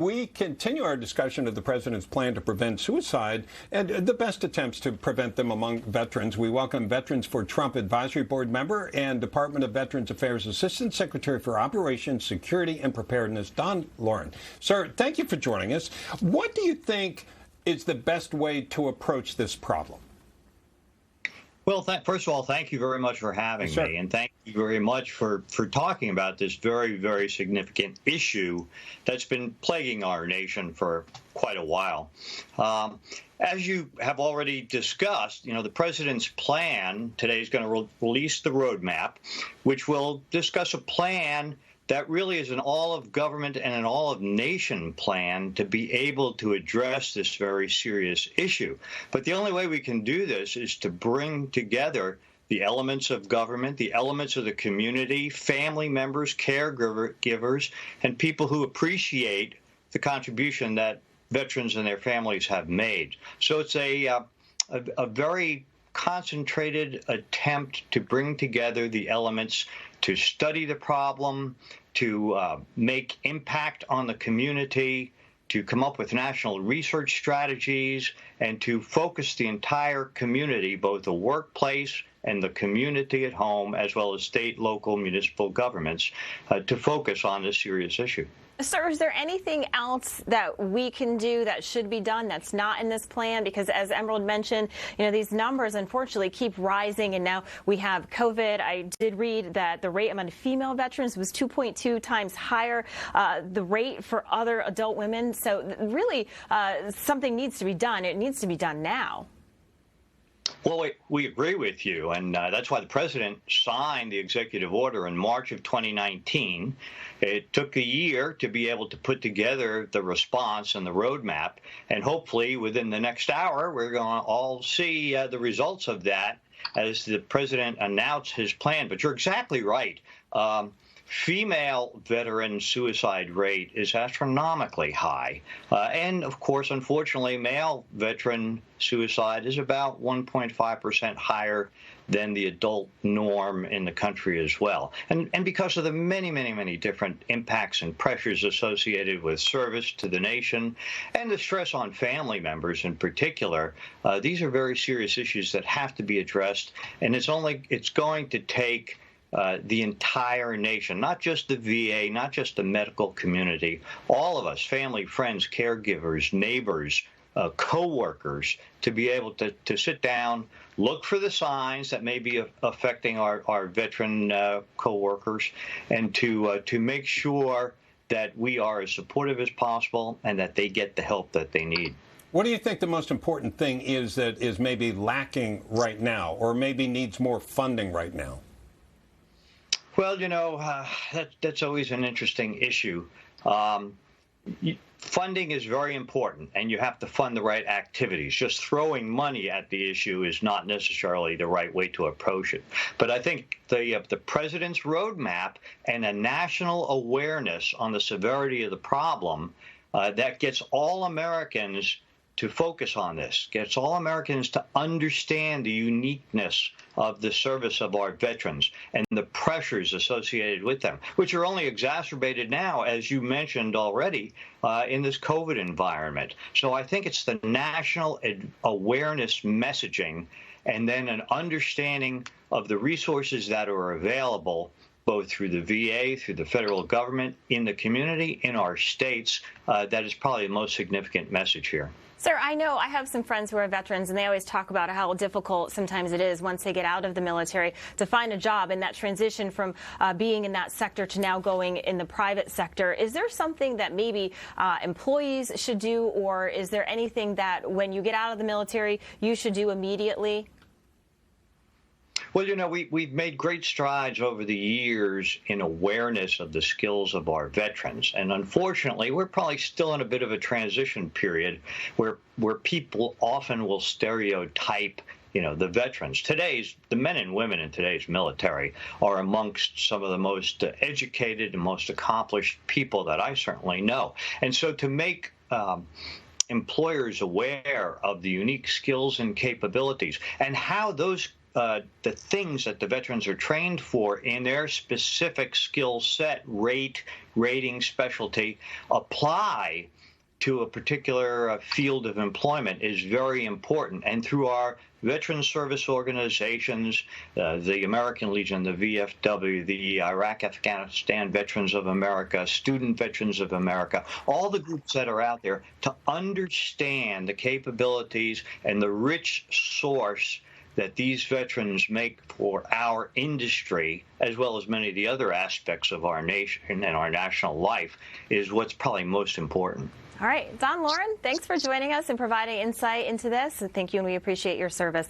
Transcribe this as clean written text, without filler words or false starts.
We continue our discussion of the president's plan to prevent suicide and the best attempts to prevent them among veterans. We welcome Veterans for Trump Advisory Board member and Department of Veterans Affairs Assistant Secretary for Operations, Security, and Preparedness, Loren. Sir, thank you for joining us. What do you think is the best way to approach this problem? Well, first of all, thank you very much for having me, and thank you very much for talking about this very, very significant issue that's been plaguing our nation for quite a while. As you have already discussed, the president's plan today is going to release the roadmap, which will discuss a plan that really is an all-of-government and an all-of-nation plan to be able to address this very serious issue. But the only way we can do this is to bring together the elements of government, the elements of the community, family members, caregivers, and people who appreciate the contribution that veterans and their families have made. So it's a very concentrated attempt to bring together the elements to study the problem, to make impact on the community, to come up with national research strategies, and to focus the entire community, both the workplace and the community at home, as well as state, local, municipal governments, to focus on this serious issue. Sir, is there anything else that we can do that should be done that's not in this plan? Because as Emerald mentioned, these numbers unfortunately keep rising, and now we have COVID. I did read that the rate among female veterans was 2.2 times higher, the rate for other adult women. So really, something needs to be done. It needs to be done now. Well, we agree with you, and that's why the president signed the executive order in March of 2019. It took a year to be able to put together the response and the roadmap, and hopefully within the next hour, we're going to all see the results of that as the president announced his plan. But you're exactly right. Female veteran suicide rate is astronomically high. And, of course, unfortunately, male veteran suicide is about 1.5% higher than the adult norm in the country as well. And because of the many, many, many different impacts and pressures associated with service to the nation and the stress on family members in particular, these are very serious issues that have to be addressed. And it's going to take the entire nation, not just the VA, not just the medical community, all of us, family, friends, caregivers, neighbors, co-workers, to be able to sit down, look for the signs that may be affecting our veteran co-workers, and to make sure that we are as supportive as possible and that they get the help that they need. What do you think the most important thing is that is maybe lacking right now, or maybe needs more funding right now? Well, that's always an interesting issue. Funding is very important, and you have to fund the right activities. Just throwing money at the issue is not necessarily the right way to approach it. But I think the president's roadmap and a national awareness on the severity of the problem that gets all Americans to focus on this, gets all Americans to understand the uniqueness of the service of our veterans and the pressures associated with them, which are only exacerbated now, as you mentioned already, in this COVID environment. So I think it's the national awareness messaging and then an understanding of the resources that are available both through the VA, through the federal government, in the community, in our states, that is probably the most significant message here. Sir, I know I have some friends who are veterans, and they always talk about how difficult sometimes it is once they get out of the military to find a job, and that transition from being in that sector to now going in the private sector. Is there something that maybe employees should do, or is there anything that when you get out of the military you should do immediately? Well, we've made great strides over the years in awareness of the skills of our veterans. And unfortunately, we're probably still in a bit of a transition period where people often will stereotype the veterans. The men and women in today's military are amongst some of the most educated and most accomplished people that I certainly know. And so to make employers aware of the unique skills and capabilities and how those the things that the veterans are trained for in their specific skill set, rating, specialty, apply to a particular field of employment is very important. And through our veteran service organizations, the American Legion, the VFW, the Iraq-Afghanistan Veterans of America, Student Veterans of America, all the groups that are out there, to understand the capabilities and the rich source that these veterans make for our industry, as well as many of the other aspects of our nation and our national life, is what's probably most important. All right, Don, Loren, thanks for joining us and providing insight into this. Thank you, and we appreciate your service.